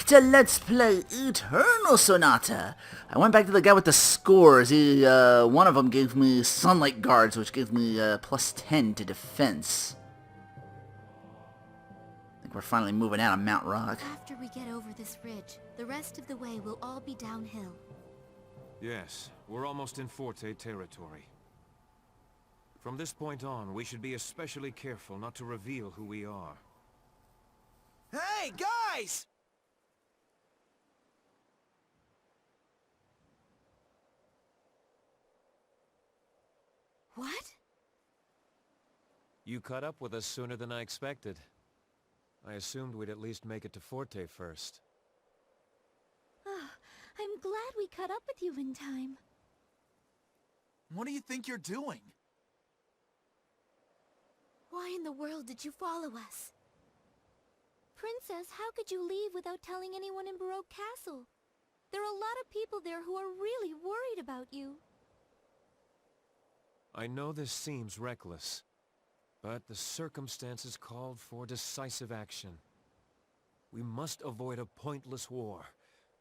back to Let's Play Eternal Sonata. I went back to the guy with the scores. One of them gave me Sunlight Guards, which gave me plus 10 to defense. I think we're finally moving out of Mount Rock. After we get over this ridge, the rest of the way will all be downhill. Yes, we're almost in Forte territory. From this point on, we should be especially careful not to reveal who we are. Hey, guys! What? You caught up with us sooner than I expected. I assumed we'd at least make it to Forte first. Oh, I'm glad we caught up with you in time. What do you think you're doing? Why in the world did you follow us? Princess, how could you leave without telling anyone in Baroque Castle? There are a lot of people there who are really worried about you. I know this seems reckless, but the circumstances called for decisive action. We must avoid a pointless war,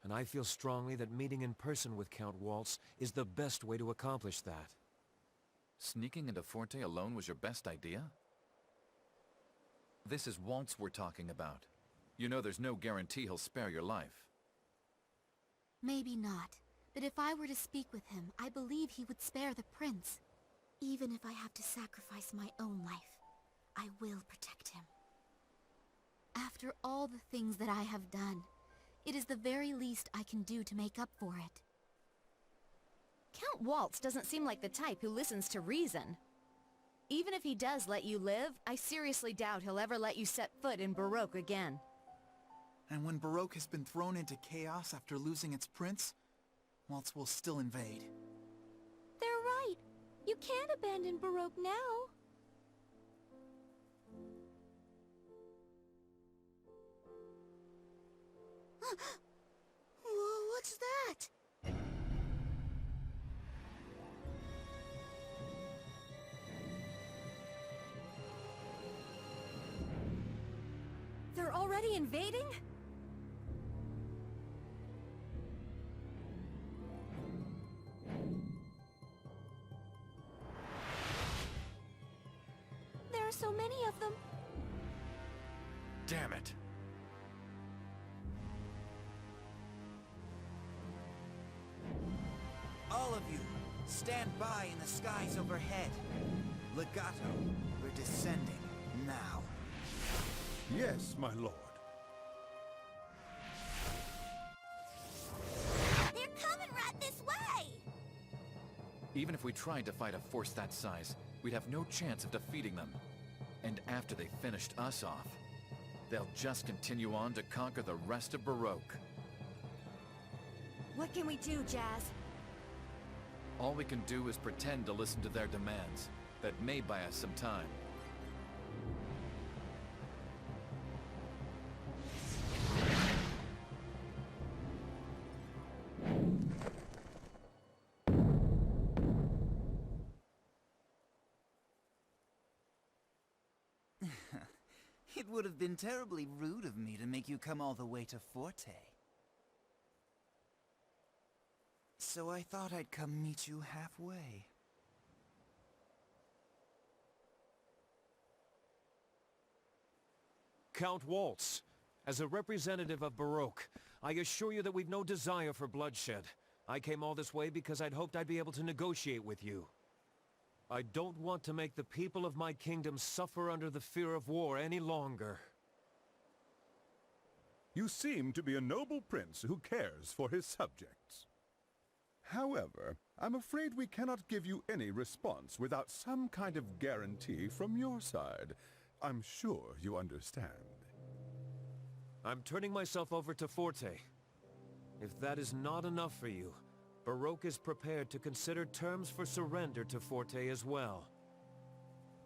and I feel strongly that meeting in person with Count Waltz is the best way to accomplish that. Sneaking into Forte alone was your best idea? This is Waltz we're talking about. You know there's no guarantee he'll spare your life. Maybe not, but if I were to speak with him, I believe he would spare the prince. Even if I have to sacrifice my own life, I will protect him. After all the things that I have done, it is the very least I can do to make up for it. Count Waltz doesn't seem like the type who listens to reason. Even if he does let you live, I seriously doubt he'll ever let you set foot in Baroque again. And when Baroque has been thrown into chaos after losing its prince, Waltz will still invade. They're right. You can't abandon Baroque now. Whoa, what's that? They're already invading? There are so many of them. Damn it! All of you, stand by in the skies overhead. Legato, we're descending now. Yes, my lord. They're coming right this way! Even if we tried to fight a force that size, we'd have no chance of defeating them. And after they finished us off, they'll just continue on to conquer the rest of Baroque. What can we do, Jazz? All we can do is pretend to listen to their demands. That may buy us some time. It would have been terribly rude of me to make you come all the way to Forte. So I thought I'd come meet you halfway. Count Waltz, as a representative of Baroque, I assure you that we've no desire for bloodshed. I came all this way because I'd hoped I'd be able to negotiate with you. I don't want to make the people of my kingdom suffer under the fear of war any longer. You seem to be a noble prince who cares for his subjects. However, I'm afraid we cannot give you any response without some kind of guarantee from your side. I'm sure you understand. I'm turning myself over to Forte. If that is not enough for you, Baroque is prepared to consider terms for surrender to Forte as well.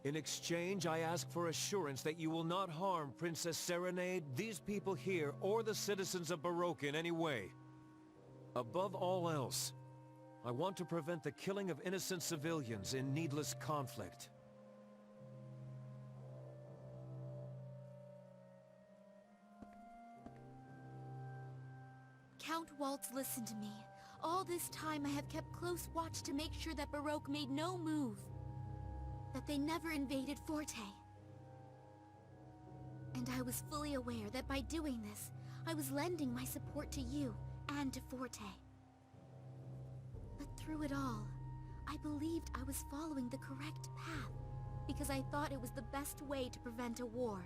In exchange, I ask for assurance that you will not harm Princess Serenade, these people here, or the citizens of Baroque in any way. Above all else, I want to prevent the killing of innocent civilians in needless conflict. Count Waltz, listen to me. All this time I have kept close watch to make sure that Baroque made no move. That they never invaded Forte. And I was fully aware that by doing this, I was lending my support to you and to Forte. But through it all, I believed I was following the correct path because I thought it was the best way to prevent a war.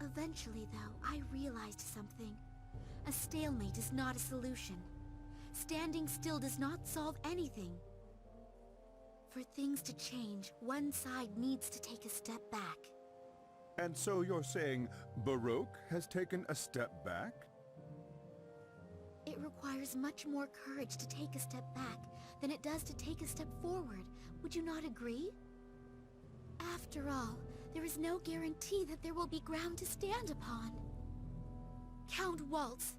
Eventually, though, I realized something. A stalemate is not a solution. Standing still does not solve anything. For things to change, one side needs to take a step back. And so you're saying Baroque has taken a step back? It requires much more courage to take a step back than it does to take a step forward. Would you not agree? After all, there is no guarantee that there will be ground to stand upon. Count Waltz,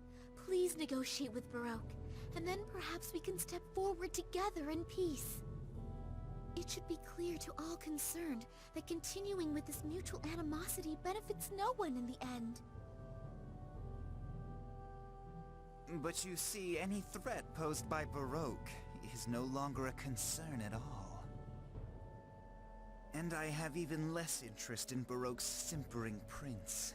please negotiate with Baroque, and then perhaps we can step forward together in peace. It should be clear to all concerned that continuing with this mutual animosity benefits no one in the end. But you see, any threat posed by Baroque is no longer a concern at all. And I have even less interest in Baroque's simpering prince.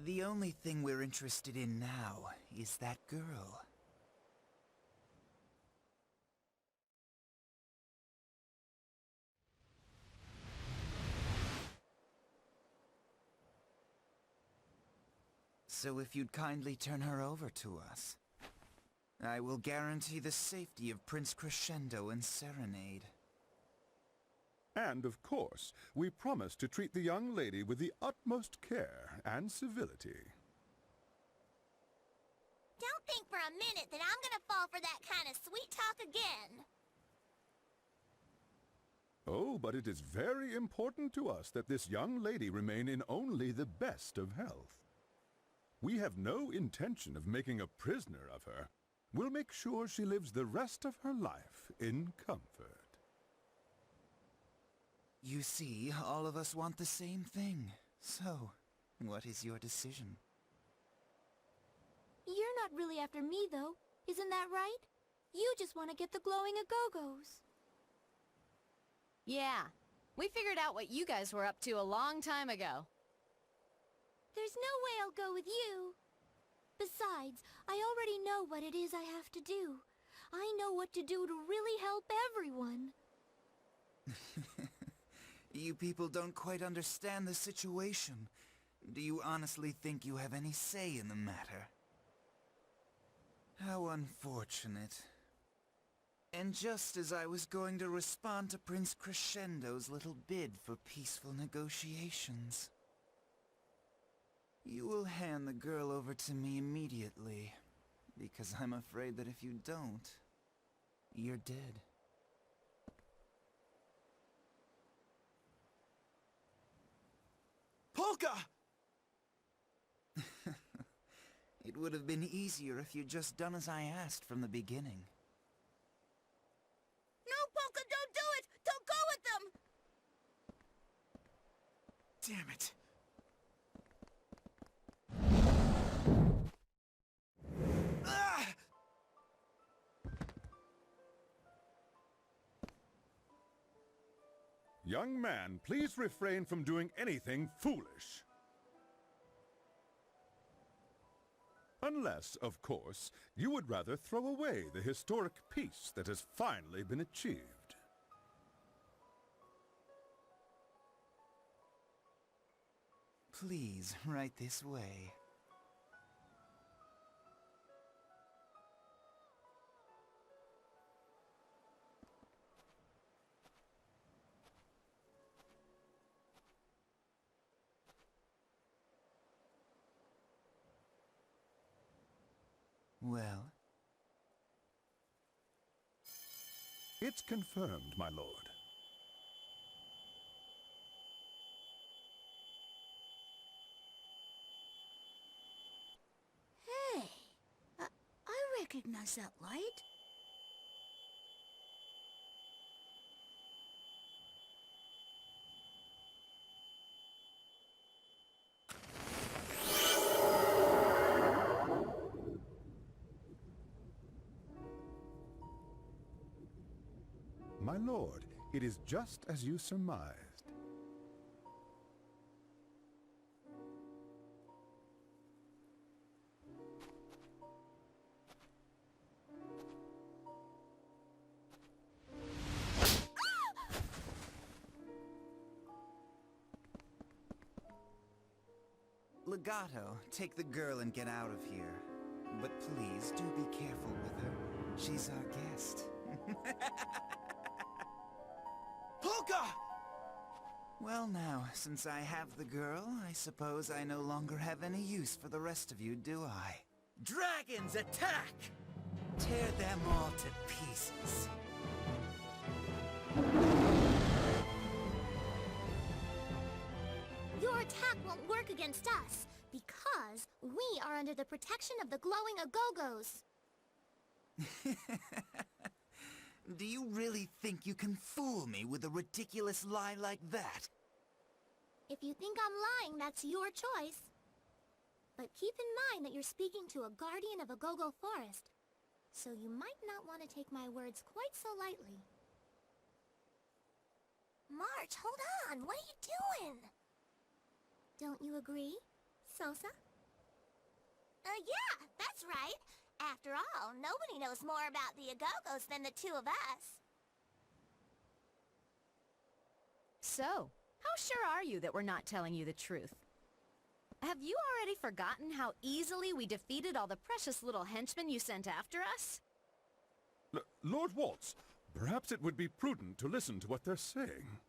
The only thing we're interested in now is that girl. So if you'd kindly turn her over to us, I will guarantee the safety of Prince Crescendo and Serenade. And of course, we promise to treat the young lady with the utmost care and civility. Don't think for a minute that I'm gonna fall for that kind of sweet talk again. Oh, but it is very important to us that this young lady remain in only the best of health. We have no intention of making a prisoner of her. We'll make sure she lives the rest of her life in comfort. You see, all of us want the same thing. So, what is your decision? You're not really after me, though. Isn't that right? You just want to get the glowing Agogos. Yeah, we figured out what you guys were up to a long time ago. There's no way I'll go with you. Besides, I already know what it is I have to do. I know what to do to really help everyone. You people don't quite understand the situation. Do you honestly think you have any say in the matter? How unfortunate. And just as I was going to respond to Prince Crescendo's little bid for peaceful negotiations, you will hand the girl over to me immediately, because I'm afraid that if you don't, you're dead. Polka! It would have been easier if you'd just done as I asked from the beginning. No, Polka, don't do it! Don't go with them! Damn it. Ah! Young man, please refrain from doing anything foolish. Unless, of course, you would rather throw away the historic peace that has finally been achieved. Please, right this way. Well? It's confirmed, my lord. Hey, I recognize that light. lord, it is just as you surmised. Legato, take the girl and get out of here. But please, do be careful with her. She's our guest. Polka! Well now, since I have the girl, I suppose I no longer have any use for the rest of you, do I? Dragons, attack! Tear them all to pieces. Your attack won't work against us, because we are under the protection of the glowing Agogos. Do you really think you can fool me with a ridiculous lie like that? If you think I'm lying, that's your choice. But keep in mind that you're speaking to a guardian of Agogo Forest, so you might not want to take my words quite so lightly. March, hold on! What are you doing? Don't you agree, Sosa? Yeah, that's right. After all, nobody knows more about the Agogos than the two of us. So, how sure are you that we're not telling you the truth? Have you already forgotten how easily we defeated all the precious little henchmen you sent after us? Lord Waltz, perhaps it would be prudent to listen to what they're saying.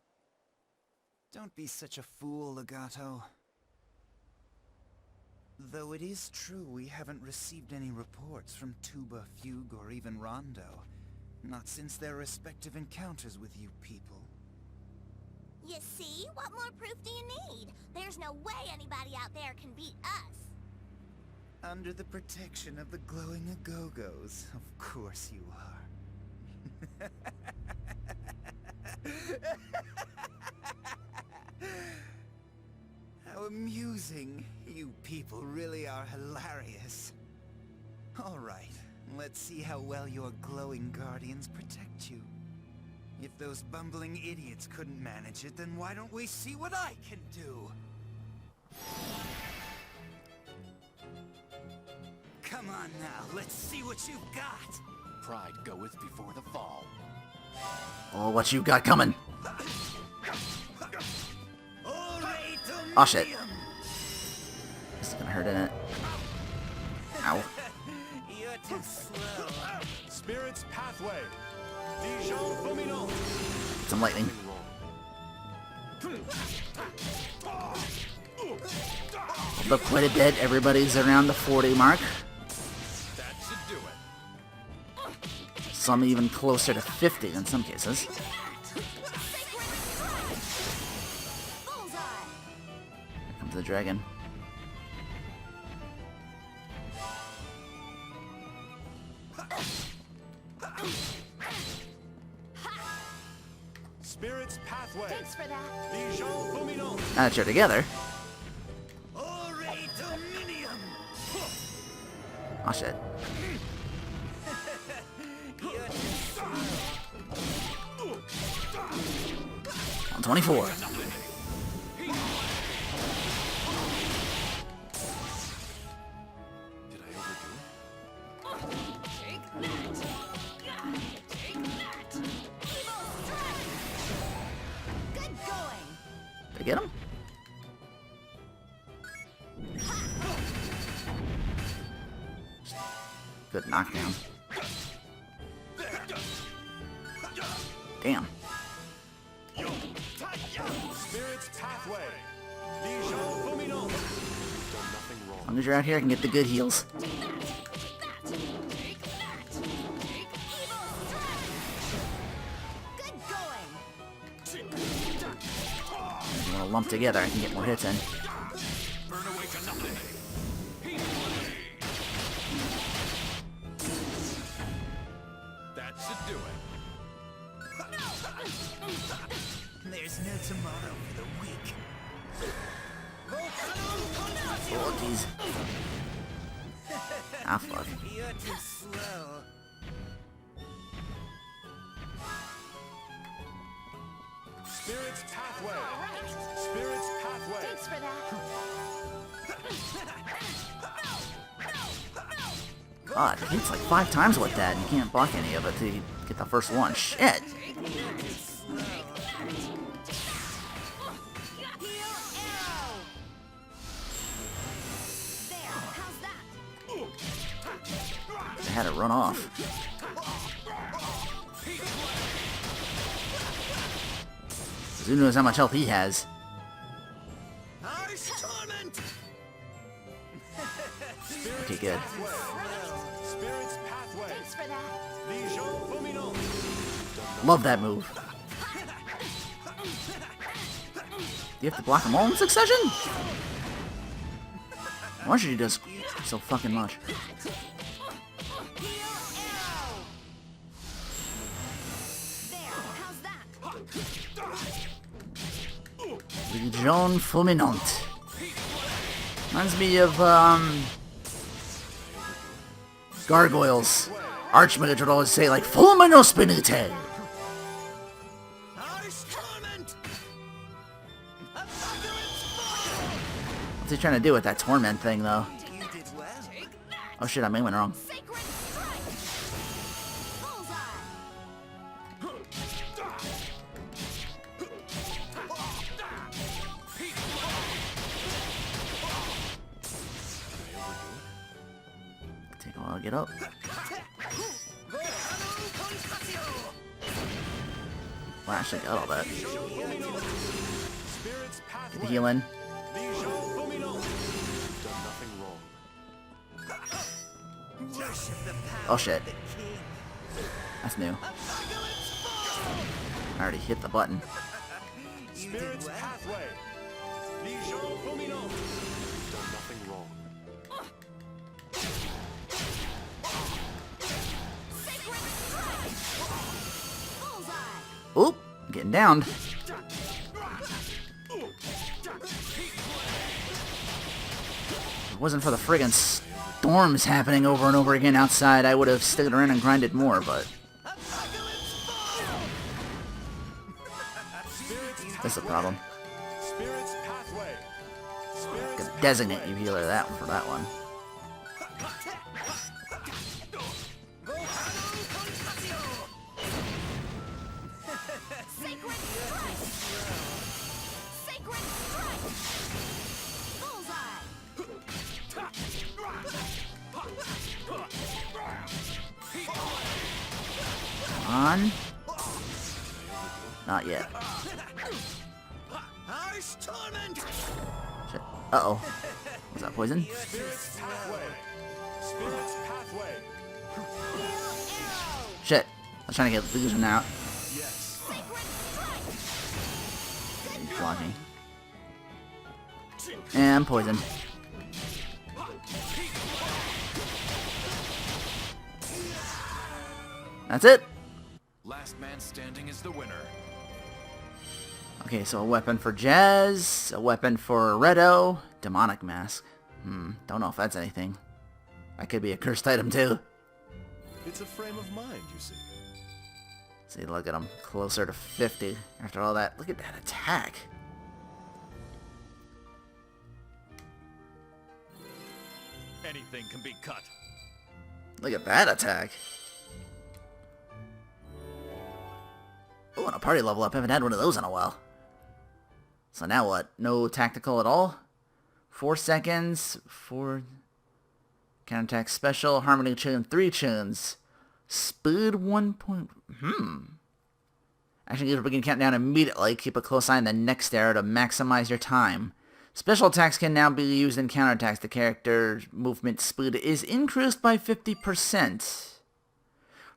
Don't be such a fool, Legato. Though it is true we haven't received any reports from Tuba, Fugue, or even Rondo. Not since their respective encounters with you people. You see? What more proof do you need? There's no way anybody out there can beat us. Under the protection of the glowing Agogos, of course you are. How amusing. You people really are hilarious. All right, let's see how well your glowing guardians protect you. If those bumbling idiots couldn't manage it, then why don't we see what I can do? Come on now, let's see what you've got. Pride goeth before the fall. Oh, what you got coming? Oh shit. This is gonna hurt, isn't it? Ow. You're too slow. Spirit's Pathway. Dijon Fulminant. Some lightning. Although quite a bit, everybody's around the 40 mark. That should do it. Some even closer to 50 in some cases. Here comes the dragon. Spirit's Pathway. Thanks for that. Dijon Fulminant. Now that you're together. Oh shit. 124. Did I overdo it? Take that! Take that! Evil strike! Good going! Did I get him? Good knockdown. Damn. Spirit's Pathway. Dijon Fulminant. Done nothing As wrong. long as you're out here, I can get the good heals. Take that! Take that! Take evil strike! Good going! If you want to lump together, I can get more hits in. Burn away to nothing. That should do it. There's no tomorrow for the weak. Oh, jeez. Ah, fuck. You're too slow. Spirit's pathway. Spirit's pathway. Thanks for that. God, he hits like 5 times with that, and you can't block any of it till you get the first one. Shit! I had to run off. Who knows how much health he has? Okay, good. Spirit's pathway. Thanks for that. Love that move. Do you have to block them all in succession? Why should he do so fucking much? Legion Fulminante. Reminds me of, gargoyles. Archmage would always say, like, Fulmino Spinite. What's he trying to do with that torment thing, though? Oh shit, I may went wrong. Take a while to get up. Well, I actually got all that. Get the healing. Oh shit. That's new. I already hit the button. Spirit's pathway. Done nothing wrong. Oop! Getting downed. If it wasn't for the friggin' storms happening over and over again outside, I would have stayed around and grinded more, but... That's the problem. Gonna designate you healer that one for that one. Come on. Not yet. Shit. Uh-oh. Was that poison? Shit. I was trying to get Illusion out. He's blocking. And poison. That's it. Last man standing is the winner. Okay, so a weapon for Jazz, a weapon for Redo, demonic mask. Don't know if that's anything. That could be a cursed item too. It's a frame of mind, you see. See, look at him. Closer to 50 after all that. Look at that attack. Anything can be cut. Look at that attack. Oh, and a party level up. Haven't had one of those in a while. So now what? No tactical at all? 4 seconds. 4... Counterattack special. Harmony chain 3 chains. Speed 1 point... Action gears will begin countdown immediately. Keep a close eye on the next arrow to maximize your time. Special attacks can now be used in counterattacks. The character's movement speed is increased by 50%.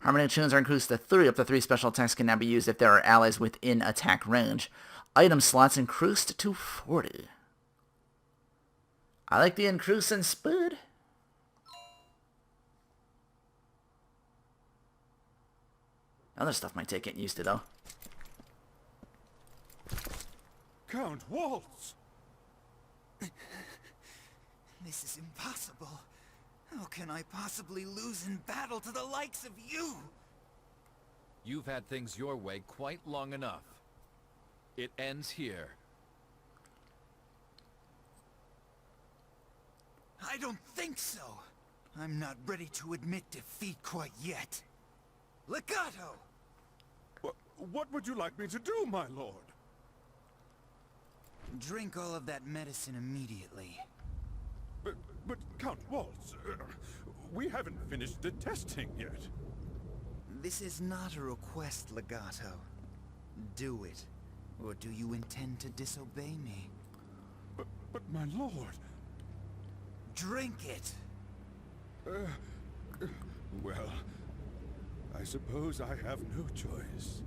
Harmony tunes are increased to 3. Up to 3 special attacks can now be used if there are allies within attack range. Item slots increased to 40. I like the increase in speed. Other stuff might take getting used to, though. Count Waltz! This is impossible. How can I possibly lose in battle to the likes of you? You've had things your way quite long enough. It ends here. I don't think so. I'm not ready to admit defeat quite yet. Legato! What would you like me to do, my lord? Drink all of that medicine immediately. But Count Waltz, we haven't finished the testing yet. This is not a request, Legato. Do it. Or do you intend to disobey me? But my lord... Drink it! Well, I suppose I have no choice.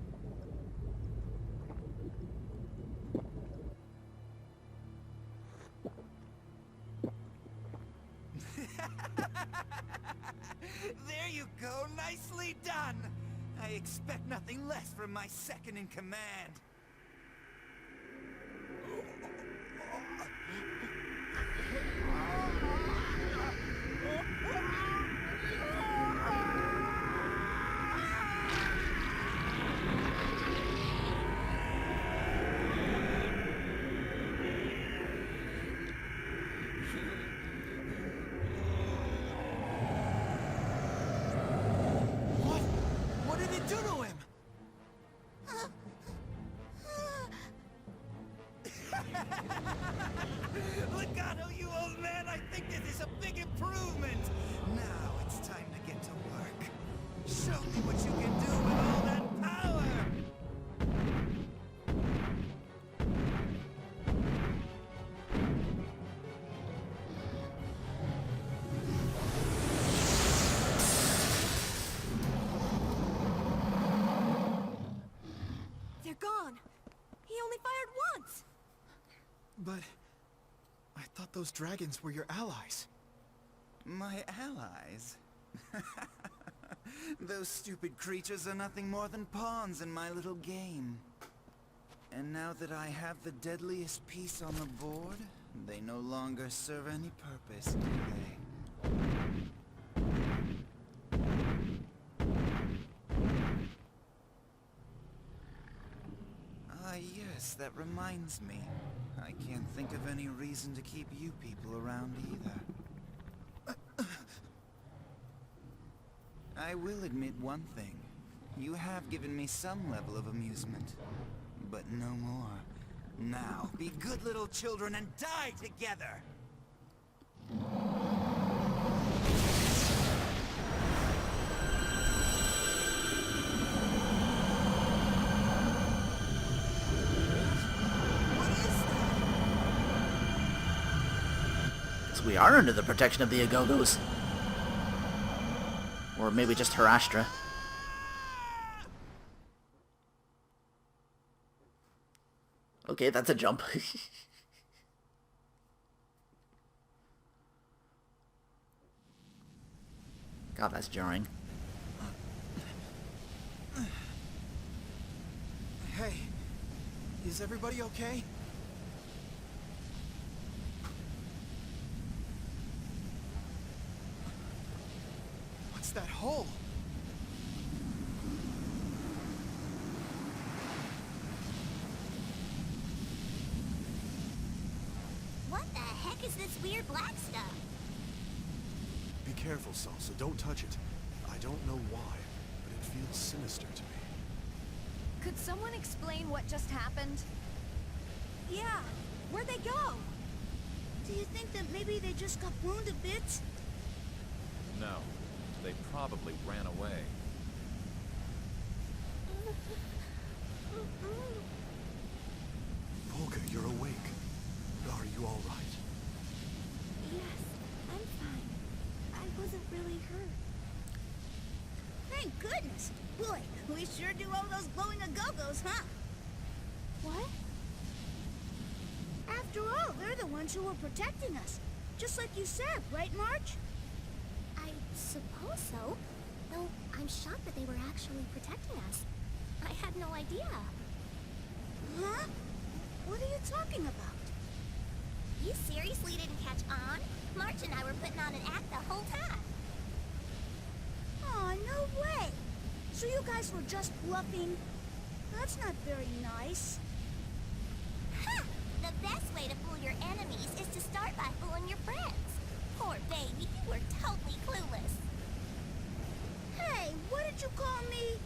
There you go, nicely done! I expect nothing less from my second in command. What did it do to him? Legato, you old man, I think this is a big improvement! Now it's time to get to work. Show me what you can do with all that power! They're gone. He only fired once. But I thought those dragons were your allies. My allies? Those stupid creatures are nothing more than pawns in my little game. And now that I have the deadliest piece on the board, they no longer serve any purpose, do they? Ah, yes, that reminds me. I can't think of any reason to keep you people around either. I will admit one thing. You have given me some level of amusement, but no more. Now, be good little children and die together! What is that? So we are under the protection of the Agogos. Or maybe just Harashtra. Okay, that's a jump. God, that's jarring. Hey, is everybody okay? What's that hole? What the heck is this weird black stuff? Be careful, Salsa. Don't touch it. I don't know why, but it feels sinister to me. Could someone explain what just happened? Yeah, where'd they go? Do you think that maybe they just got blown to bits? No, they probably ran away. Polka, you're awake. Are you all right? Yes, I'm fine. I wasn't really hurt. Thank goodness! Boy, we sure do owe those glowing Agogos, huh? What? After all, they're the ones who were protecting us. Just like you said, right, March? I suppose so. Though I'm shocked that they were actually protecting us. I had no idea. Huh? What are you talking about? You seriously didn't catch on? March and I were putting on an act the whole time. Aw, no way! So you guys were just bluffing? That's not very nice. the best way to fool your enemies is to start by fooling your friends. Poor baby, you were totally clueless. Hey, what did you call me?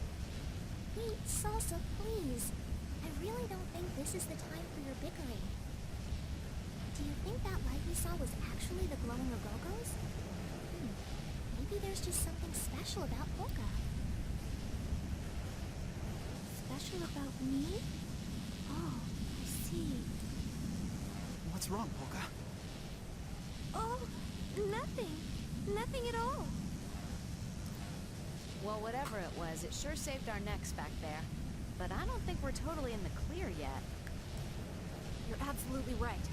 Wait, Salsa, please. I really don't think this is the time for your bickering. Do you think that light we saw was actually the glowing Agogos? Maybe there's just something special about Polka. Special about me? Oh, I see. What's wrong, Polka? Oh, nothing. Nothing at all. Well, whatever it was, it sure saved our necks back there. But I don't think we're totally in the clear yet. You're absolutely right.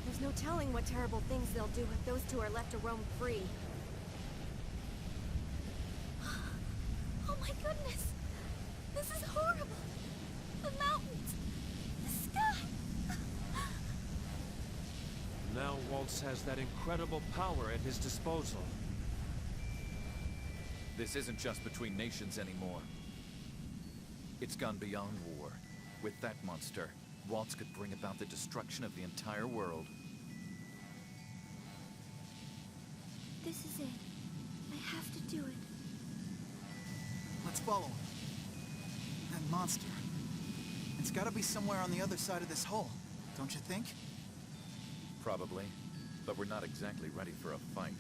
There's no telling what terrible things they'll do if those two are left to roam free. Oh my goodness! This is horrible! The mountains! The sky! Now Waltz has that incredible power at his disposal. This isn't just between nations anymore. It's gone beyond war. With that monster, Waltz could bring about the destruction of the entire world. This is it. I have to do it. Let's follow him. That monster. It's gotta be somewhere on the other side of this hole, don't you think? Probably. But we're not exactly ready for a fight.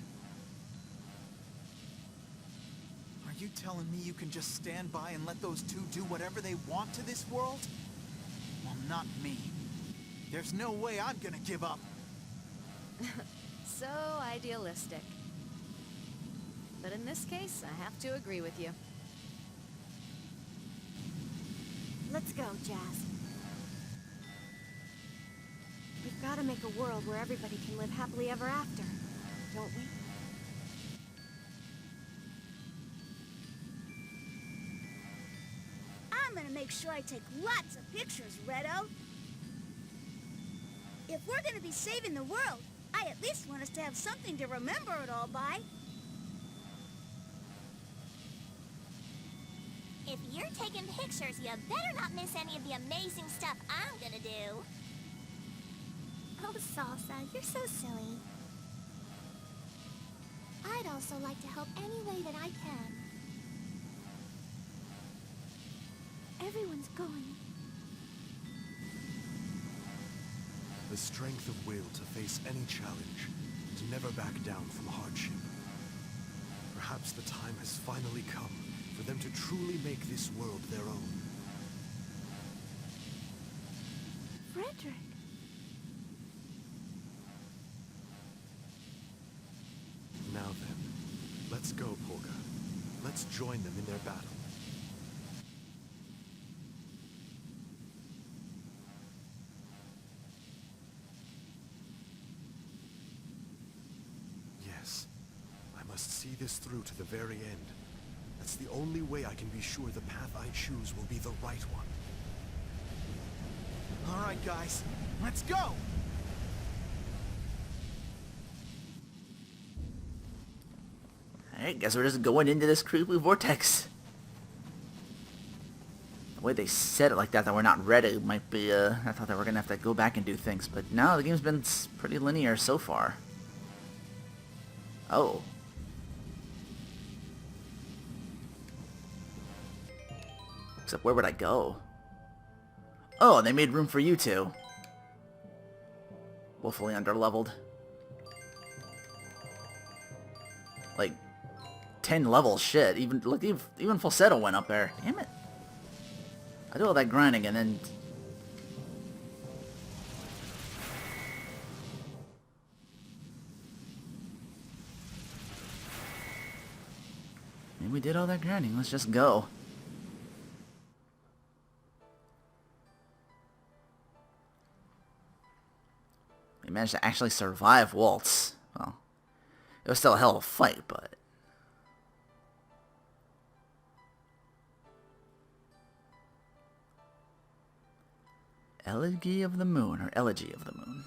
Are you telling me you can just stand by and let those two do whatever they want to this world? Well, not me. There's no way I'm gonna give up. So idealistic. But in this case, I have to agree with you. Let's go, Jazz. We've got to make a world where everybody can live happily ever after, don't we? I'm gonna make sure I take lots of pictures, Redo. If we're gonna be saving the world, I at least want us to have something to remember it all by. If you're taking pictures, you better not miss any of the amazing stuff I'm gonna do. Oh, Salsa, you're so silly. I'd also like to help any way that I can. Everyone's going. The strength of will to face any challenge, to never back down from hardship. Perhaps the time has finally come for them to truly make this world their own. Frederick. Now then, let's go, Polka. Let's join them in their battle. Yes, I must see this through to the very end. That's the only way I can be sure the path I choose will be the right one. All right, guys, let's go! Alright, guess we're just going into this creepy vortex. The way they said it like that we're not ready might be, I thought that we're gonna have to go back and do things, but no, the game's been pretty linear so far. Oh. Except where would I go? Oh, they made room for you two. Woefully underleveled. Like, 10 levels, shit. Even look, even falsetto went up there. Damn it. I do all that grinding and then... Maybe we did all that grinding. Let's just go. We managed to actually survive Waltz. Well, it was still a hell of a fight, but... Elegy of the Moon, or Elegy of the Moon.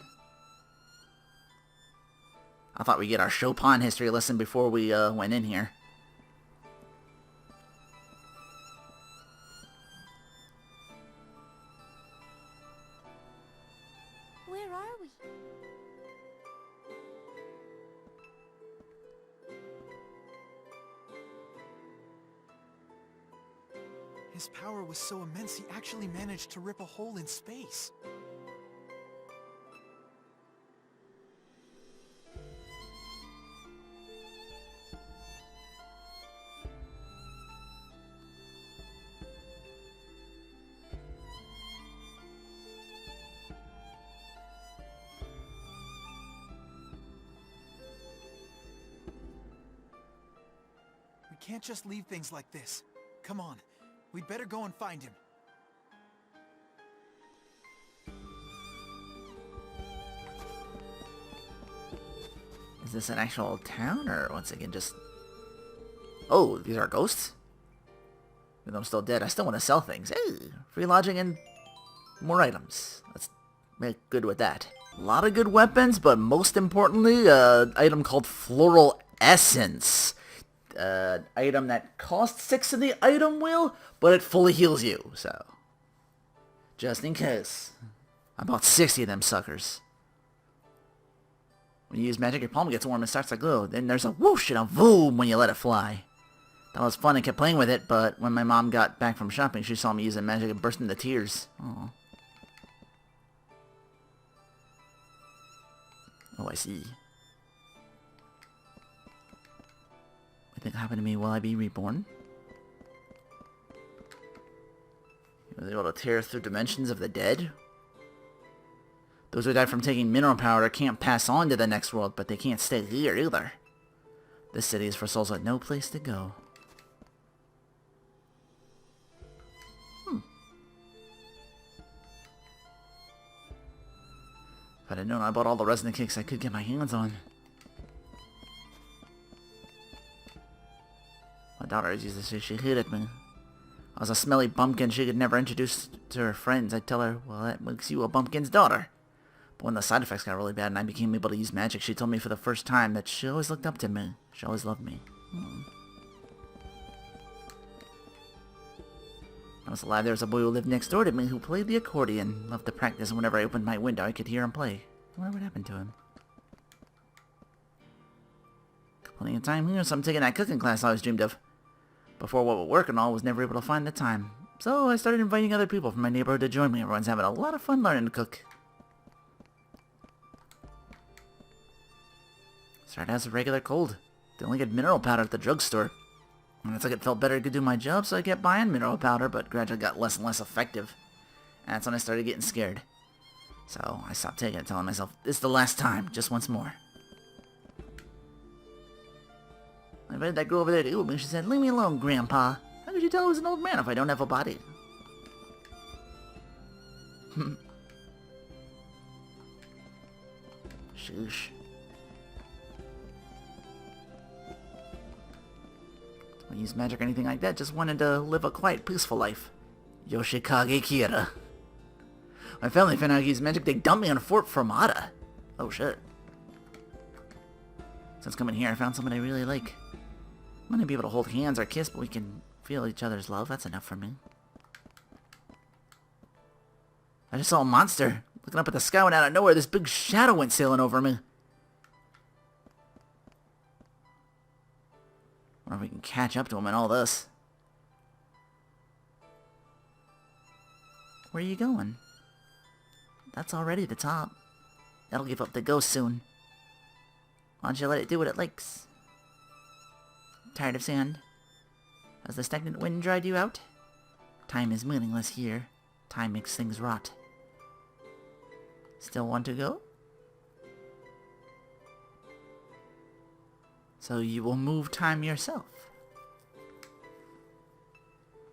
I thought we'd get our Chopin history lesson before we went in here. Where His power was so immense he actually managed to rip a hole in space. We can't just leave things like this. Come on, we'd better go and find him. Is this an actual town, or once again just... Oh, these are ghosts? Even though I'm still dead, I still want to sell things. Hey, free lodging and more items. Let's make good with that. A lot of good weapons, but most importantly, an item called Floral Essence. Item that costs 6 in the item wheel, but it fully heals you, so... Just in case. I bought 60 of them suckers. When you use magic, your palm gets warm and starts to glow. Then there's a whoosh and a boom when you let it fly. That was fun and kept playing with it, but when my mom got back from shopping, she saw me using magic and burst into tears. Aww. Oh, I see. What think happened to me? Will I be reborn? Was able to tear through dimensions of the dead? Those who died from taking mineral powder can't pass on to the next world, but they can't stay here either. This city is for souls with no place to go. If I'd have known, I bought all the resin cakes I could get my hands on. My daughter used to say she hated me. I was a smelly bumpkin she could never introduce to her friends. I'd tell her, well, that makes you a bumpkin's daughter. But when the side effects got really bad and I became able to use magic, she told me for the first time that she always looked up to me. She always loved me. When I was alive, there was a boy who lived next door to me who played the accordion. Loved to practice, and whenever I opened my window, I could hear him play. I wonder what happened to him. Plenty of time here, so I'm taking that cooking class I always dreamed of. Before what would work and all, was never able to find the time. So I started inviting other people from my neighborhood to join me. Everyone's having a lot of fun learning to cook. Started as a regular cold. They only get mineral powder at the drugstore. And I took it felt better I could do my job, so I kept buying mineral powder, but gradually got less and less effective. And that's when I started getting scared. So I stopped taking it, telling myself, this is the last time, just once more. I invited that girl over there to eat with me. She said, leave me alone, Grandpa. How could you tell I was an old man if I don't have a body? Sheesh. Don't use magic or anything like that. Just wanted to live a quiet, peaceful life. Yoshikage Kira. My family found out I used magic. They dumped me on a fort from Sonata. Oh shit. Since coming here, I found someone I really like. I'm gonna be able to hold hands or kiss, but we can feel each other's love. That's enough for me. I just saw a monster looking up at the sky, and out of nowhere, this big shadow went sailing over me. Wonder if we can catch up to him in all this. Where are you going? That's already the top. That'll give up the ghost soon. Why don't you let it do what it likes? Tired of sand? Has the stagnant wind dried you out? Time is meaningless here. Time makes things rot. Still want to go? So you will move time yourself.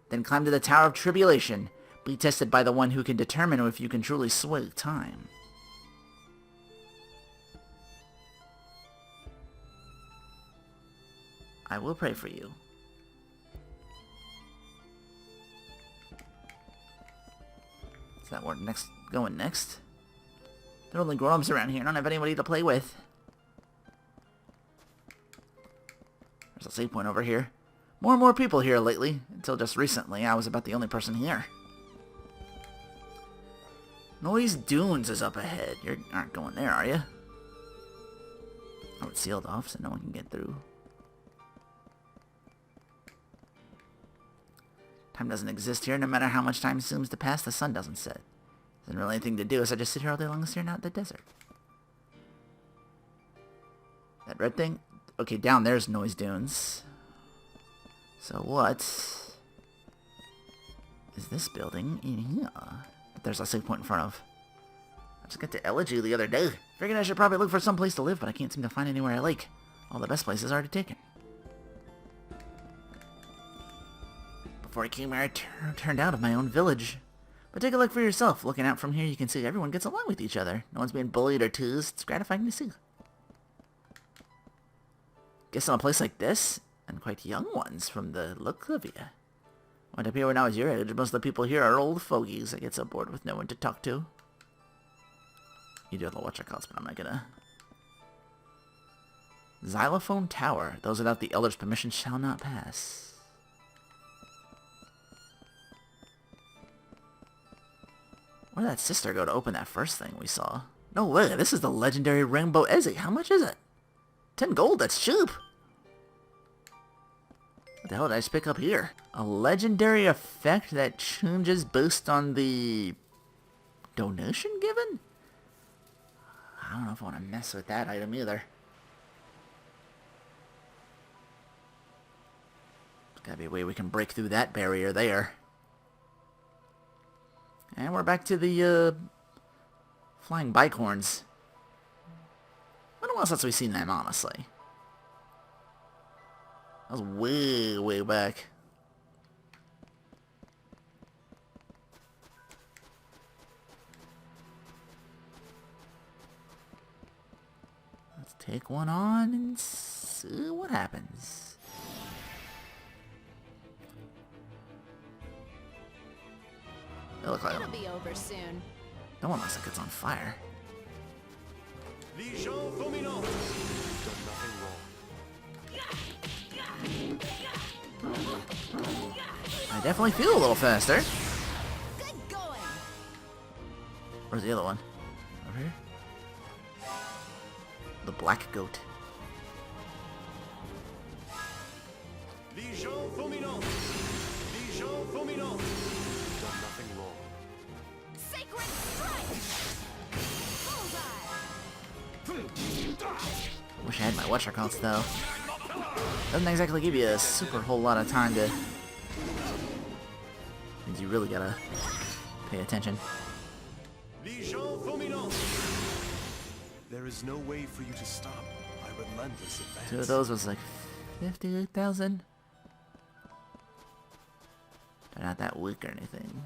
Then climb to the Tower of Tribulation. Be tested by the one who can determine if you can truly sway time. I will pray for you. Is that where going next? There are only grown-ups around here. I don't have anybody to play with. There's a save point over here. More and more people here lately. Until just recently, I was about the only person here. Noise Dunes is up ahead. You aren't going there, are you? Oh, it's sealed off, so no one can get through. Time doesn't exist here. No matter how much time seems to pass, the sun doesn't set. Isn't really anything to do, so I just sit here all day long staring out at the desert. That red thing? Okay, down there's noise dunes. So what is this building in here that there's a save point in front of? I just got to Elegy the other day. Figured I should probably look for some place to live, but I can't seem to find anywhere I like. All the best places are already taken. Before I came here, I turned out of my own village. But take a look for yourself. Looking out from here, you can see everyone gets along with each other. No one's being bullied or teased. It's gratifying to see. Guess in a place like this, and quite young ones from the look of you. Went up here when I was your age. Most of the people here are old fogies. I get so bored with no one to talk to. You do have the whatchamacallit, but I'm not gonna. Xylophone Tower. Those without the Elder's permission shall not pass. Where did that sister go to open that first thing we saw? No way, this is the legendary Rainbow Ezzy. How much is it? 10 gold, that's cheap. What the hell did I just pick up here? A legendary effect that changes based on the donation given? I don't know if I want to mess with that item either. There's gotta be a way we can break through that barrier there. And we're back to the flying bike horns. Been a while since we've seen them, honestly. That was way, way back. Let's take one on and see what happens. It looks like It'll be over soon. no one looks like it's on fire. Les gens dominants. Done nothing wrong. I definitely feel a little faster. Good going. Where's the other one? Over here? The black goat. Les gens dominants. Les gens dominants. Done nothing wrong. Sacred strike. Bullseye. Wish I had my whatchamacallit though. Doesn't exactly give you a super whole lot of time to. Means you really gotta pay attention. Les gens dominants. There is no way for you to stop my relentless advance. 2 of those was like 58,000. They're not that weak or anything.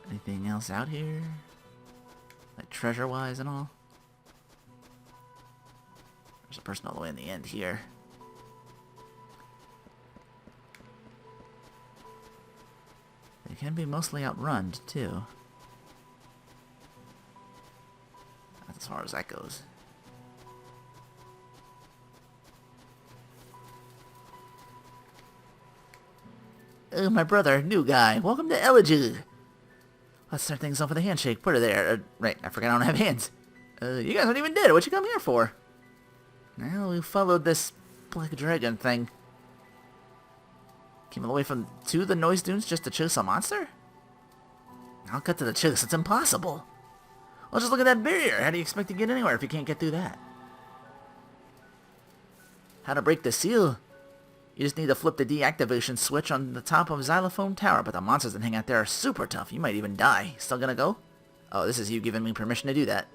Anything else out here? Like treasure-wise and all? There's a person all the way in the end here. They can be mostly outrun, too. That's as far as that goes. Oh, my brother, new guy. Welcome to Elegy. Let's start things off with a handshake. Put her there. Right, I forgot I don't have hands. You guys aren't even dead. What you come here for? Well, we followed this black dragon thing. Came all the way to the noise dunes just to chase a monster? I'll cut to the chase. It's impossible. Well, just look at that barrier. How do you expect to get anywhere if you can't get through that? How to break the seal? You just need to flip the deactivation switch on the top of Xylophone Tower, but the monsters that hang out there are super tough. You might even die. Still gonna go? Oh, this is you giving me permission to do that.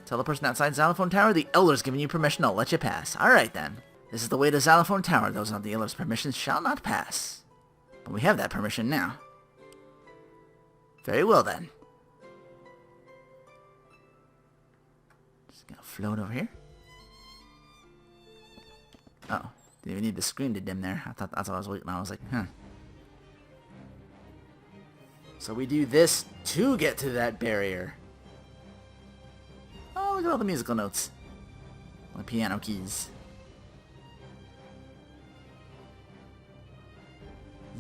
Tell the person outside Xylophone Tower the Elder's giving you permission. I'll let you pass. Alright then. This is the way to Xylophone Tower. Those without the Elder's permission shall not pass. But we have that permission now. Very well then. Just gonna float over here. Oh, didn't even need the screen to dim there. I thought that's what I was waiting on. I was like, huh. So we do this to get to that barrier. Oh, look at all the musical notes. The piano keys.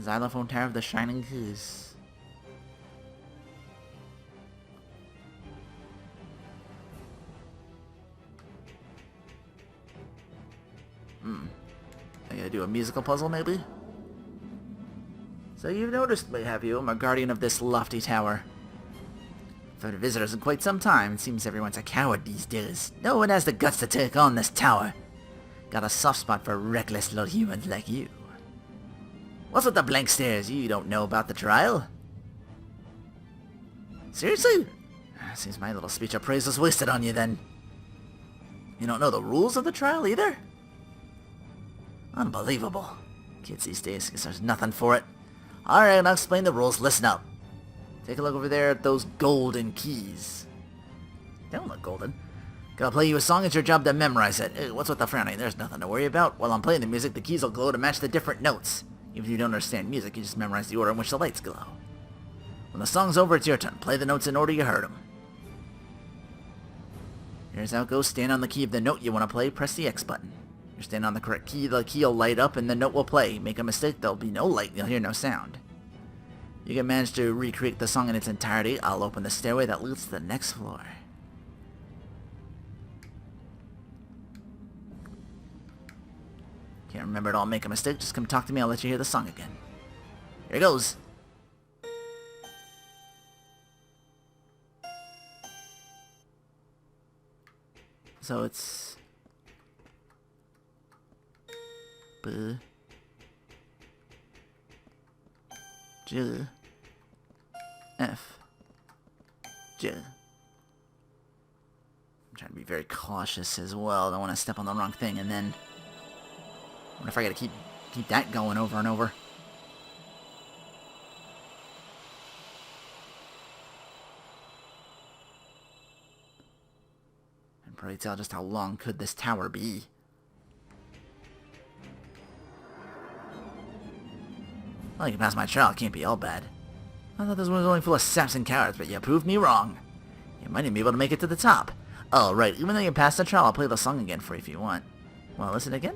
Xylophone Tower of the Shining Keys. I gotta do a musical puzzle, maybe? So you've noticed me, have you? I'm a guardian of this lofty tower. I've had visitors in quite some time. It seems everyone's a coward these days. No one has the guts to take on this tower. Got a soft spot for reckless little humans like you. What's with the blank stares? You don't know about the trial? Seriously? Seems my little speech of praise was wasted on you then. You don't know the rules of the trial either? Unbelievable. Kids these days, guess there's nothing for it. Alright, I'll explain the rules. Listen up. Take a look over there at those golden keys. They don't look golden. Gonna play you a song, it's your job to memorize it. What's with the frowning? There's nothing to worry about. While I'm playing the music, the keys will glow to match the different notes. Even if you don't understand music, you just memorize the order in which the lights glow. When the song's over, it's your turn. Play the notes in order you heard them. Here's how it goes. Stand on the key of the note you want to play, press the X button. You're standing on the correct key, the key will light up and the note will play. Make a mistake, there'll be no light, you'll hear no sound. You can manage to recreate the song in its entirety. I'll open the stairway that leads to the next floor. Can't remember it all, make a mistake, just come talk to me, I'll let you hear the song again. Here it goes. So it's B J F J. I'm trying to be very cautious as well. I don't want to step on the wrong thing, and then what if I gotta keep that going over and over? And probably tell just how long could this tower be. Well, you can pass my trial, it can't be all bad. I thought this one was only full of saps and cowards, but you proved me wrong. You might even be able to make it to the top. Oh, right, even though you passed the trial, I'll play the song again for you if you want. Wanna listen again?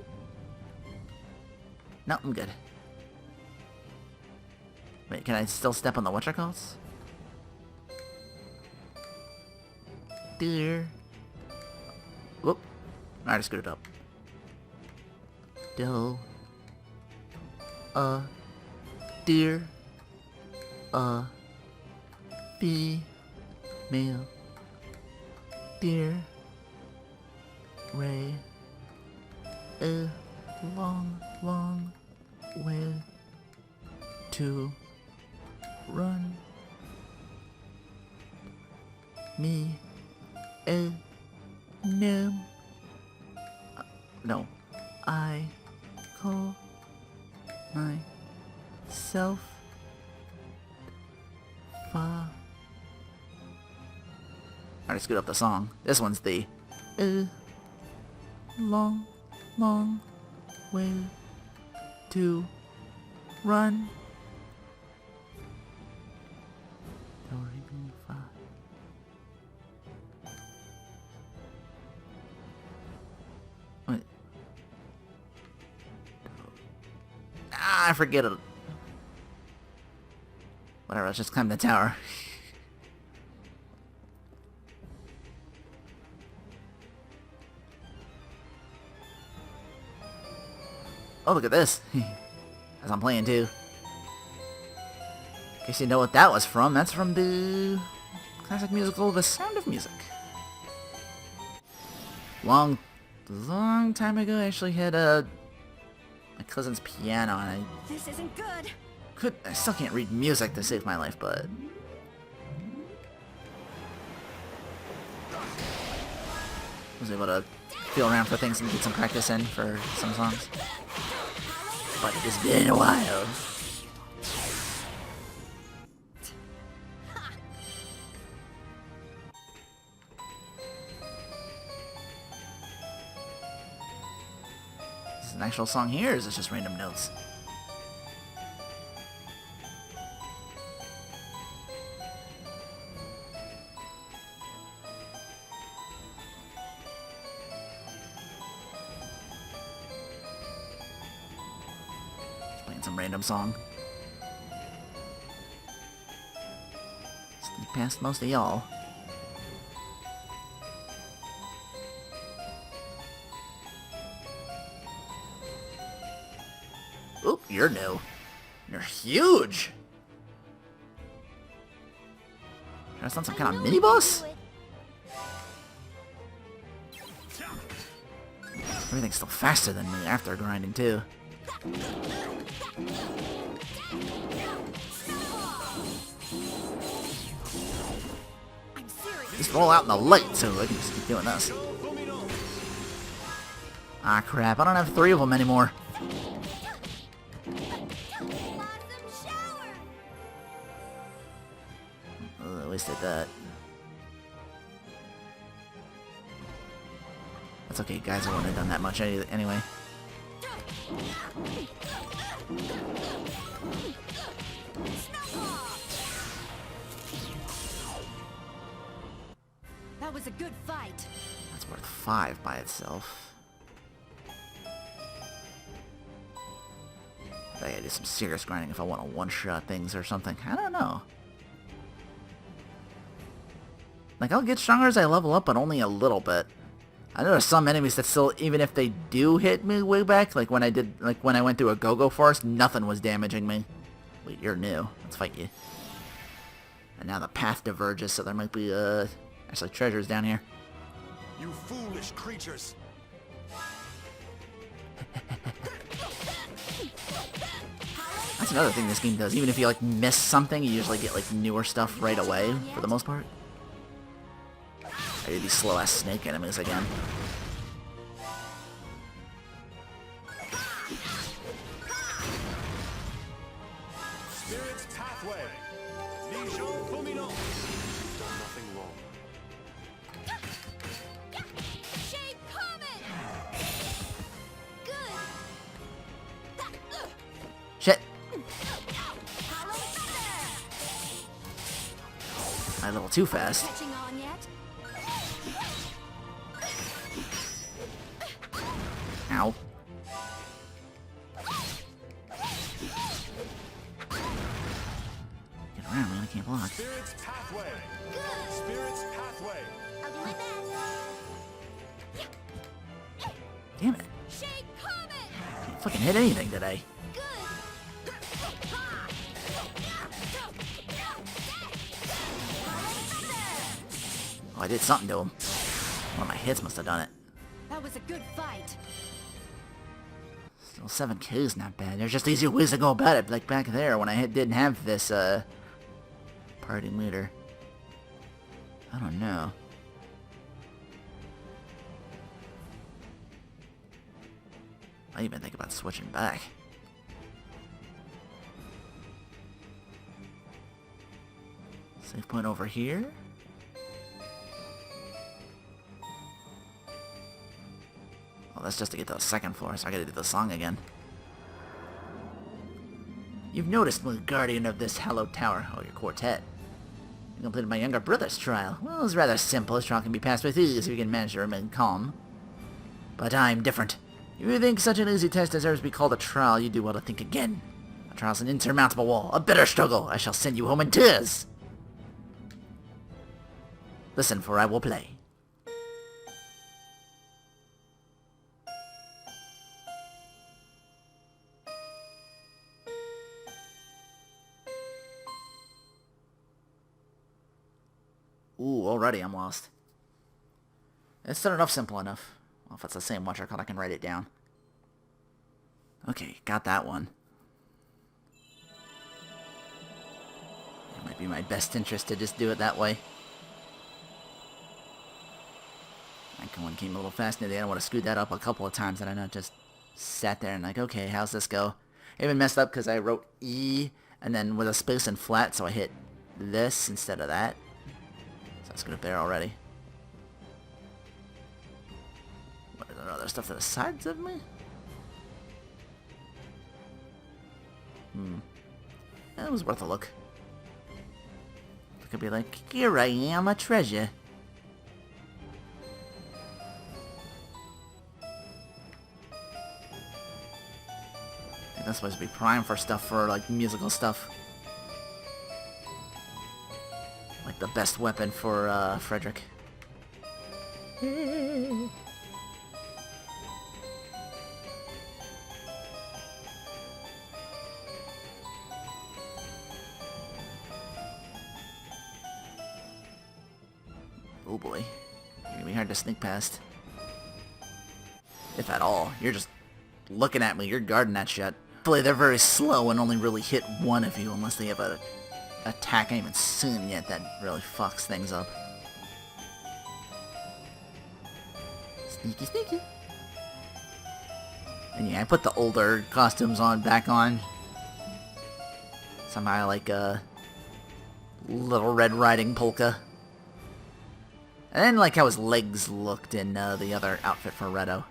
No, I'm good. Wait, can I still step on the whatchamacalls? Dear. Whoop. Alright, I screwed it up. Do. Dear. Female. Dear. Ray. A long, long way to run. Me. A. Name. No. I call myself Fa. I already screwed up the song. This one's the long, long way to run. Do, re, mi, fa. Wait. I forget it. Whatever, let's just climb the tower. Oh, look at this. As I'm playing too. In case you know what that was from, that's from the classic musical The Sound of Music. Long time ago, I actually had my cousin's piano, and This isn't good. I still can't read music to save my life, but I was able to feel around for things and get some practice in for some songs. But it has been a while. Is this an actual song here, or is this just random notes? Some random song. Sneak past most of y'all. You're new. You're huge! That's not some kind of mini-boss? Everything's still faster than me after grinding, too. Just roll out in the light so I can just keep doing this. Ah, crap. I don't have 3 of them anymore. Oh, I wasted that. That's okay, guys. I wouldn't have done that much anyway. That was a good fight. That's worth 5 by itself. I gotta do some serious grinding if I want to one-shot things or something. I don't know. Like, I'll get stronger as I level up, but only a little bit. I know there's some enemies that still, even if they do hit me way back, like when I went through a go-go forest, nothing was damaging me. Wait, you're new. Let's fight you. And now the path diverges, so there might be, actually treasures down here. You foolish creatures! That's another thing this game does. Even if you, like, miss something, you usually get, like, newer stuff right away, for the most part. I do these slow-ass snake enemies again. Spirit's pathway! Legion Fulminant! You've done nothing wrong. Shape Comet! Good! Shit! I'm a little too fast. Catching on yet? Ow. Get around, man. I can't block. Spirit's pathway! Good! Spirit's pathway! I'll do my best. Damn it. Shape Comet! Can't fucking hit anything today. Oh, I did something to him. One of my hits must have done it. That was a good fight. Still 7K's not bad. There's just easier ways to go about it, like back there when I didn't have this, party meter. I don't know. I even think about switching back. Save point over here. Oh, that's just to get to the second floor, so I gotta do the song again. You've noticed me, guardian of this hallowed tower. Oh, your quartet. You completed my younger brother's trial. Well, it was rather simple. His trial can be passed with ease if you can manage to remain calm. But I'm different. If you think such an easy test deserves to be called a trial, you do well to think again. A trial's an insurmountable wall, a bitter struggle. I shall send you home in tears. Listen, for I will play. Ooh, already I'm lost. It started off simple enough. Well, if it's the same watch record, I can write it down. Okay, got that one. It might be my best interest to just do it that way. That one came a little fast near the end. I want to scoot that up a couple of times, and I not just sat there and like, okay, how's this go? I even messed up because I wrote E and then with a space and flat, so I hit this instead of that. So I screwed up there already. What, is there other stuff to the sides of me? That was worth a look. It could be like, here I am, a treasure. I think that's supposed to be prime for stuff, for like musical stuff. Like the best weapon for Frederick. Oh boy. You're gonna be hard to sneak past. If at all. You're just looking at me, you're guarding that shit. Hopefully they're very slow and only really hit one of you unless they have a attack I haven't seen yet that really fucks things up. Sneaky, sneaky. And yeah, I put the older costumes back on. Somehow like a Little Red Riding Polka. And then like how his legs looked in the other outfit for Redo.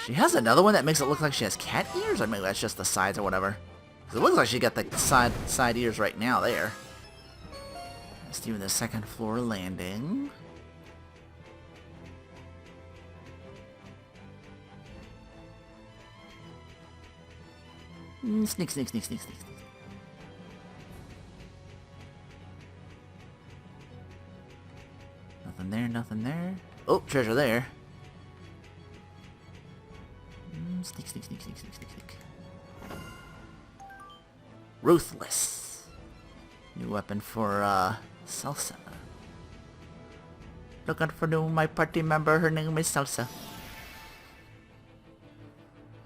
She has another one that makes it look like she has cat ears, or maybe that's just the sides or whatever. Because it looks like she got the side ears right now there. Let's do the second floor landing. Sneak, sneak, sneak, sneak, sneak, sneak. Nothing there, nothing there. Oh, treasure there. Sneak, sneak, sneak, sneak, sneak, sneak, sneak. Ruthless. New weapon for, Salsa. Looking for my party member, her name is Salsa.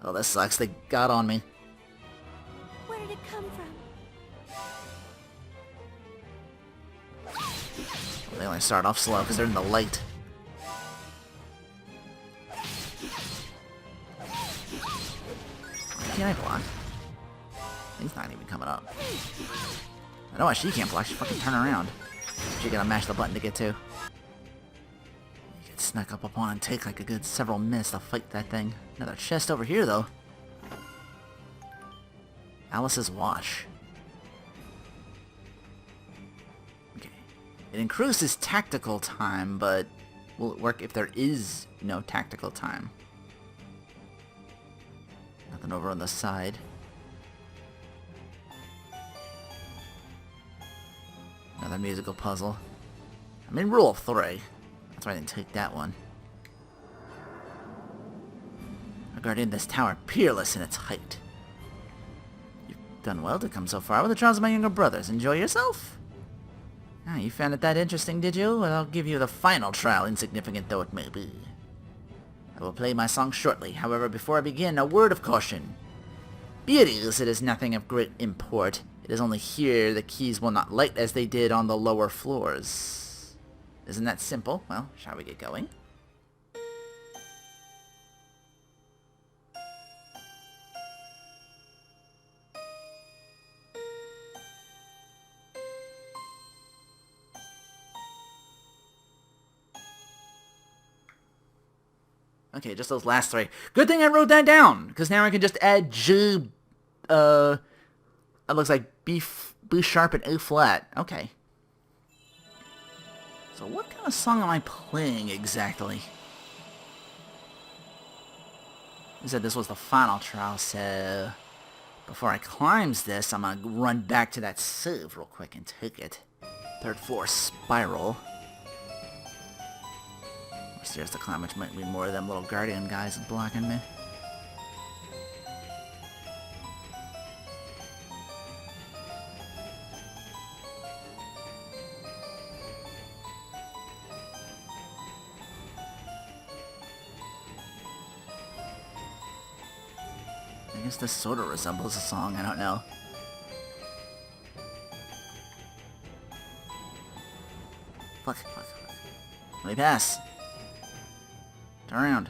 Oh, this sucks, they got on me. Where did it come from? They only start off slow because they're in the light. Why can't I block? He's not even coming up. I know why she can't block, she fucking turn around. She gotta mash the button to get to. You get snuck up upon and take like a good several minutes to fight that thing. Another chest over here though. Alice's Wash. Okay. It increases tactical time, but will it work if there is no tactical time? Nothing over on the side. Another musical puzzle. I'm in rule of 3. That's why I didn't take that one. A guardian of this tower, peerless in its height. You've done well to come so far with the trials of my younger brothers. Enjoy yourself? Ah, you found it that interesting, did you? Well, I'll give you the final trial, insignificant though it may be. I will play my song shortly. However, before I begin, a word of caution. Be at ease, it is nothing of great import. It is only here the keys will not light as they did on the lower floors. Isn't that simple? Well, shall we get going? Okay, just those last 3. Good thing I wrote that down, because now I can just add G, it looks like B sharp and A flat. Okay. So what kind of song am I playing exactly? You said this was the final trial, so before I climbs this, I'm gonna run back to that save real quick and take it. 3rd floor spiral. Stairs to climb, which might be more of them little guardian guys blocking me. I guess this sort of resembles a song, I don't know. Fuck, fuck, fuck. Let me pass. Turn around.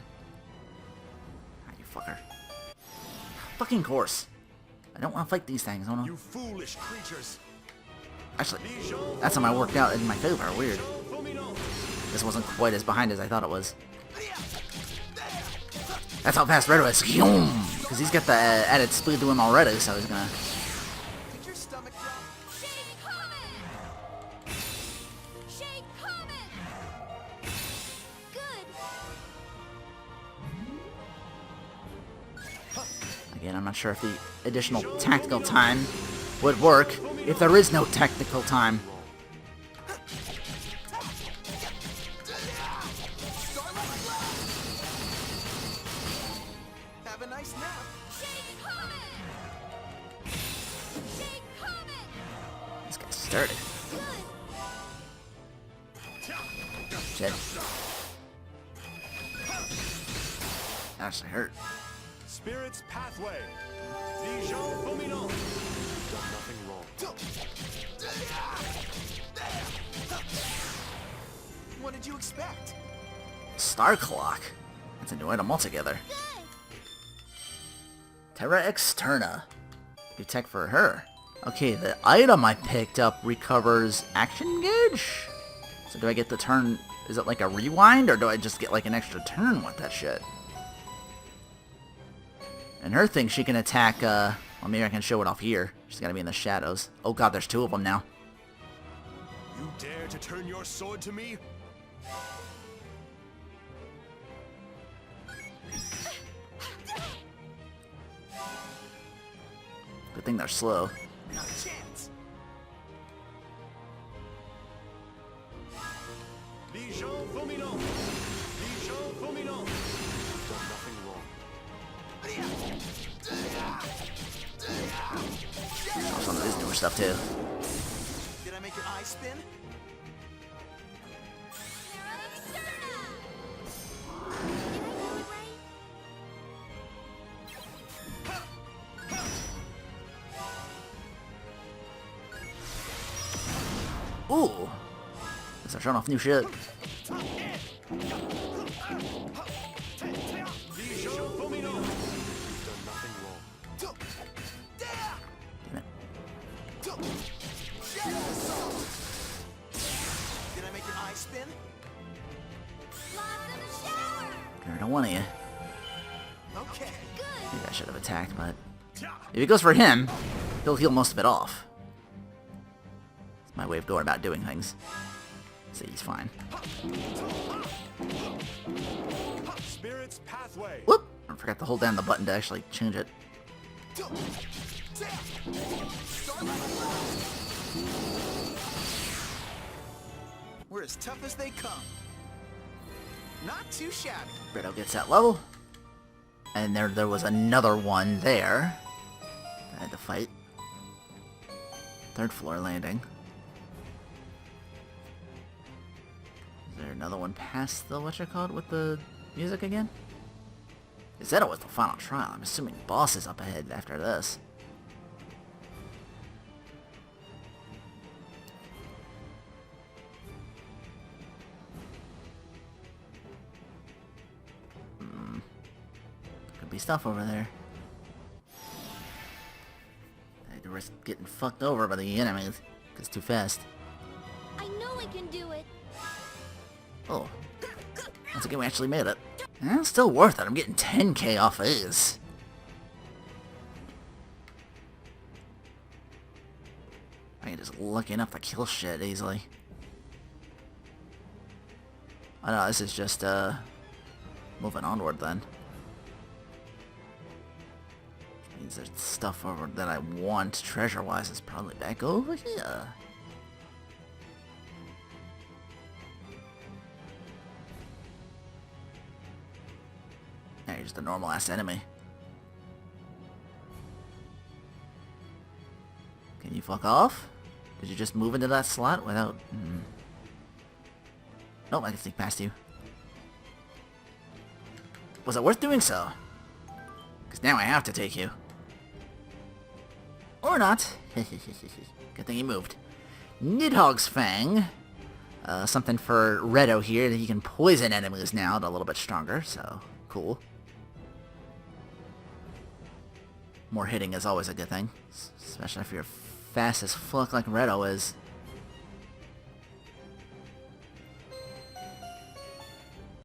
Ah, you fucker. Fucking course. I don't want to fight these things, hold on. You foolish creatures. Actually, that's how I worked out in my favor, weird. This wasn't quite as behind as I thought it was. That's how fast Redo is. Because he's got the added speed to him already, so he's gonna... Did your stomach drop? Shade coming! Good. Again, I'm not sure if the additional tactical time would work if there is no technical time. Have a nice nap. This guy's sturdy. Shit. That actually hurt. Spirit's pathway. Dijon Fulminant. Done nothing wrong. What did you expect? Star Clock. That's a new item altogether. Terra Externa. New tech for her. Okay, the item I picked up recovers action gauge? So do I get the turn... Is it like a rewind, or do I just get like an extra turn with that shit? And her thing, she can attack, well, maybe I can show it off here. She's gotta be in the shadows. Oh god, there's two of them now. You dare to turn your sword to me? Good thing they're slow. Not a chance. Dijon Fulminant. Dijon Fulminant. Done nothing wrong. Oh, some of his newer stuff too. Did I make your eye spin? Ooh! Guess I'm showing off new shit. Dijon Fulminant. Done nothing wrong. Damn it. Did I make your eye spin? I don't want you. Okay. Maybe I should have attacked, but... If he goes for him, he'll heal most of it off. It's my way of going about doing things. See, he's fine. Spirit's pathway. Whoop! I forgot to hold down the button to actually change it. We're as tough as they come. Not too shabby. Britto gets that level. And there was another one there that I had to fight. Third floor landing. Is there another one past the whatchamacallit with the music again? They said it was the final trial. I'm assuming boss is up ahead after this. Could be stuff over there. I had to risk getting fucked over by the enemies, because it's too fast. I know I can do it. Oh. Once again, we actually made it. It's still worth it. I'm getting 10k off his. I can just lucky enough to kill shit easily. Oh no, this is just, moving onward then. Which means there's stuff over that I want treasure-wise is probably back over here. Yeah, you're just a normal-ass enemy. Can you fuck off? Did you just move into that slot without... Nope, I can sneak past you. Was it worth doing so? Because now I have to take you. Or not. Good thing he moved. Nidhogg's Fang. Something for Redo here, that he can poison enemies now, a little bit stronger, so cool. More hitting is always a good thing, especially if you're fast as fuck like Redo is.